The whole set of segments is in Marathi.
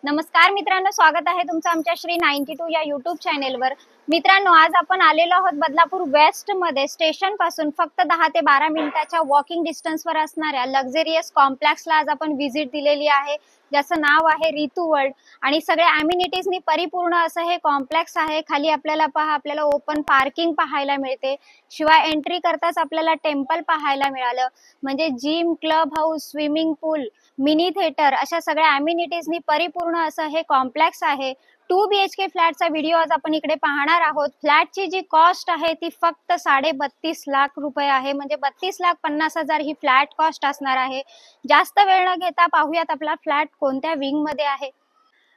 नमस्कार मित्रांनो, स्वागत आहे तुमचं आमच्या श्री 92 या युट्यूब चॅनेलवर। मित्रांनो, आज आपण आलेलो आहोत बदलापूर वेस्ट मध्ये स्टेशन पासून फक्त 10 ते 12 मिनिटाच्या वॉकिंग डिस्टन्सवर असणाऱ्या लक्झरियस कॉम्प्लेक्सला आज आपण व्हिजिट दिलेली आहे, ज्याचं नाव आहे रितू वर्ल्ड। आणि सगळ्या अम्युनिटीजनी परिपूर्ण असं हे कॉम्प्लेक्स आहे। खाली आपल्याला ओपन पार्किंग पाहायला मिळते, शिवाय एंट्री करताच आपल्याला टेम्पल पाहायला मिळालं, म्हणजे जिम, क्लब हाऊस, स्विमिंग पूल, मिनी थिएटर अशा सगळ्या अम्युनिटीजनी परिपूर्ण असं हे कॉम्प्लेक्स आहे। 2 BHK फ्लॅटचा व्हिडिओ आज आपण इकडे पाहणार आहोत। फ्लॅटची जी कॉस्ट आहे ती फक्त 32.5 लाख रुपये आहे, म्हणजे 32,50,000 ही फ्लॅट कॉस्ट असणार आहे। जास्त वेळ न घेता पाहूयात आपला फ्लॅट कोणत्या विंग मध्ये आहे।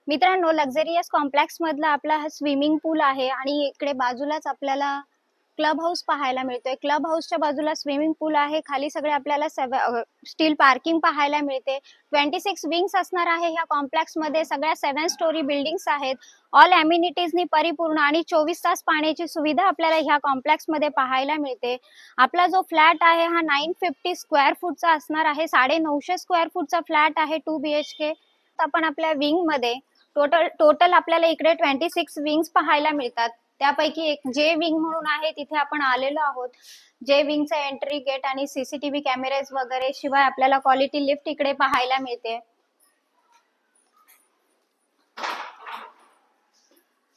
मित्रांनो, लक्झरियस कॉम्प्लेक्स मधला आपला हा स्विमिंग पूल आहे आणि इकडे बाजूलाच आपल्याला क्लब हाऊस पाहायला मिळतोय। क्लब हाऊसच्या बाजूला स्विमिंग पूल आहे, खाली सगळे आपल्याला स्टील पार्किंग पाहायला मिळते। 26 विंग्स असणार आहे ह्या कॉम्प्लेक्स मध्ये, सगळ्या 7 स्टोरी बिल्डिंग्स आहेत। ऑल अम्युनिटीजनी परिपूर्ण आणि 24 तास पाण्याची सुविधा आपल्याला ह्या कॉम्प्लेक्स मध्ये पाहायला मिळते। आपला जो फ्लॅट आहे हा 950 स्क्वेअर फूटचा असणार आहे, 950 स्क्वेअर फूटचा फ्लॅट आहे 2 BHK। आपण आपल्या विंग मध्ये टोटल आपल्याला इकडे 26 विंग्स पाहायला मिळतात। त्यापैकी एक जे विंग म्हणून आहे तिथे आपण आलेलो आहोत। जे विंगचा एंट्री गेट आणि सीसीटीव्ही कॅमेरेज वगैरे, शिवाय आपल्याला क्वालिटी लिफ्ट इकडे पाहायला मिळते।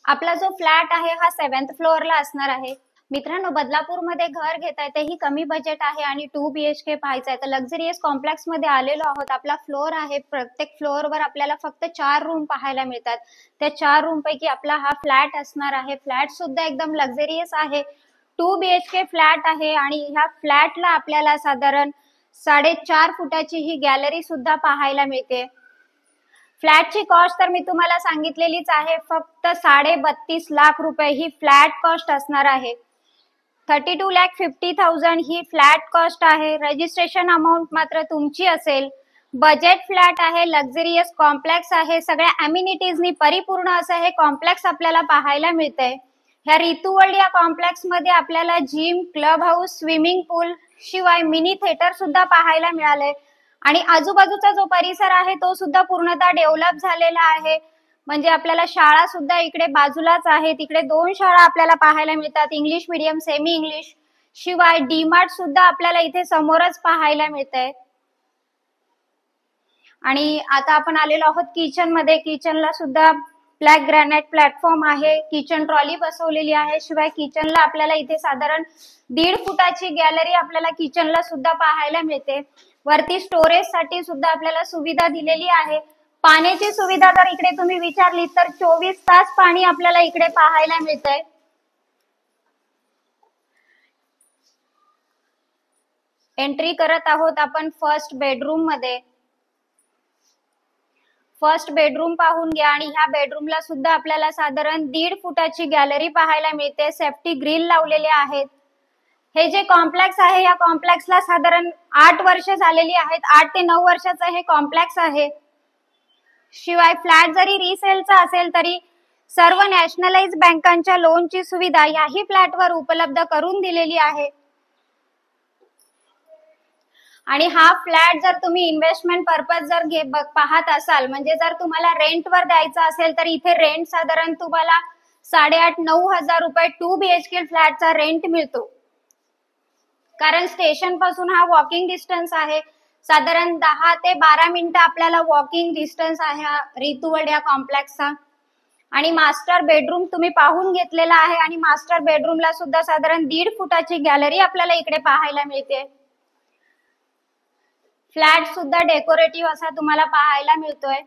आपला जो फ्लॅट आहे हा 7th फ्लोअरला असणार आहे। मित्रांनो, बदलापूर मध्ये घर घेताय तेही कमी बजेट आहे आणि 2 BHK पाहायचंय तर लक्झरियस कॉम्प्लेक्स मध्ये आलेलो आहोत। आपला फ्लोअर आहे, प्रत्येक फ्लोअरवर आपल्याला फक्त 4 रूम पाहायला मिळतात। त्या 4 रूम पैकी आपला हा फ्लॅट असणार आहे। फ्लॅट सुद्धा एकदम लक्झरियस आहे, 2 BHK फ्लॅट आहे आणि ह्या फ्लॅटला आपल्याला साधारण 4.5 फुटाची ही गॅलरी सुद्धा पाहायला मिळते। फ्लॅटची कॉस्ट तर मी तुम्हाला सांगितलेलीच आहे, फक्त 32.5 लाख रुपये ही फ्लॅट कॉस्ट असणार आहे। 32,50,000 ही फ्लॅट कॉस्ट आहे। रजिस्ट्रेशन अमाउंट मात्र तुमची असेल। बजेट फ्लॅट आहे, लक्झरियस कॉम्प्लेक्स आहे, सगळ्या अम्युनिटीजनी परिपूर्ण असं हे कॉम्प्लेक्स आपल्याला पाहायला मिळतंय। ह्या रितू वर्ल्ड या कॉम्प्लेक्स मध्ये आपल्याला जिम, क्लब हाऊस, स्विमिंग पूल शिवाय मिनी थिएटर सुद्धा पाहायला मिळाले आणि आजूबाजूचा जो परिसर आहे तो सुद्धा पूर्णतः डेव्हलप झालेला आहे। म्हणजे आपल्याला शाळा सुद्धा इकडे बाजूलाच आहे, तिकडे 2 शाळा आपल्याला पाहायला मिळतात, इंग्लिश मीडियम, सेमी इंग्लिश, शिवाय डीमार्ट सुद्धा आपल्याला इथे समोरच पाहायला मिळतंय। आणि आता आपण आलेलो आहोत किचन मध्ये। किचनला सुद्धा ब्लॅक ग्रॅनाइट प्लॅटफॉर्म आहे, किचन ट्रॉली बसवलेली आहे, शिवाय किचनला आपल्याला इथे साधारण 1.5 फुटाची गॅलरी आपल्याला किचनला सुद्धा पाहायला मिळते। वरती स्टोरेज साठी सुद्धा आपल्याला सुविधा दिलेली आहे। पाण्याची सुविधा जर इकडे तुम्ही विचारली तर 24 तास पाणी आपल्याला इकडे पाहायला मिळतंय। एंट्री करत आहोत आपण फर्स्ट बेडरूम मध्ये। फर्स्ट बेडरूम पाहून घ्या आणि ह्या बेडरूमला सुद्धा आपल्याला साधारण 1.5 फुटाची गॅलरी पाहायला मिळते। सेफ्टी ग्रिल लावलेले आहेत। हे जे कॉम्प्लेक्स आहे या कॉम्प्लेक्सला साधारण 8 वर्ष झालेली आहेत, 8 ते 9 वर्षाचं हे कॉम्प्लेक्स आहे। शिवाय फ्लॅट जरी रिसेलचा असेल तरी सर्व नॅशनलाइज बँकांच्या लोनची सुविधा याही फ्लॅटवर उपलब्ध करून दिलेली आहे। आणि हा फ्लॅट जर तुम्ही इन्व्हेस्टमेंट पर्पज जर पाहत असाल, म्हणजे जर तुम्हाला रेंटवर द्यायचा असेल तर इथे रेंट साधारण तुम्हाला 8,500-9 हजार रुपये 2 BHK फ्लॅटचा रेंट मिळतो। कारण स्टेशन पासून हा वॉकिंग डिस्टन्स आहे, साधारण 10 ते 12 मिनिटं आपल्याला वॉकिंग डिस्टन्स आहे हा रितू वर्ल्ड या कॉम्प्लेक्सचा। आणि मास्टर बेडरूम तुम्ही पाहून घेतलेला आहे आणि मास्टर बेडरूमला सुद्धा साधारण 1.5 फुटाची गॅलरी आपल्याला इकडे पाहायला मिळते। फ्लॅट सुद्धा डेकोरेटिव्ह असा तुम्हाला पाहायला मिळतोय।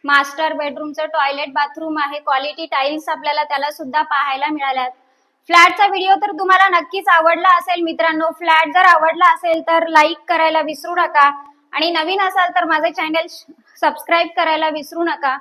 मास्टर बेडरूमचं टॉयलेट बाथरूम आहे, क्वालिटी टाइल्स आपल्याला त्याला सुद्धा पाहायला मिळाल्यात। फ्लॅटचा व्हिडिओ तर तुम्हाला नक्कीच आवडला असेल मित्रांनो। फ्लॅट जर आवडला असेल तर लाईक करायला विसरू नका आणि नवीन असाल तर माझे चॅनल सबस्क्राईब करायला विसरू नका।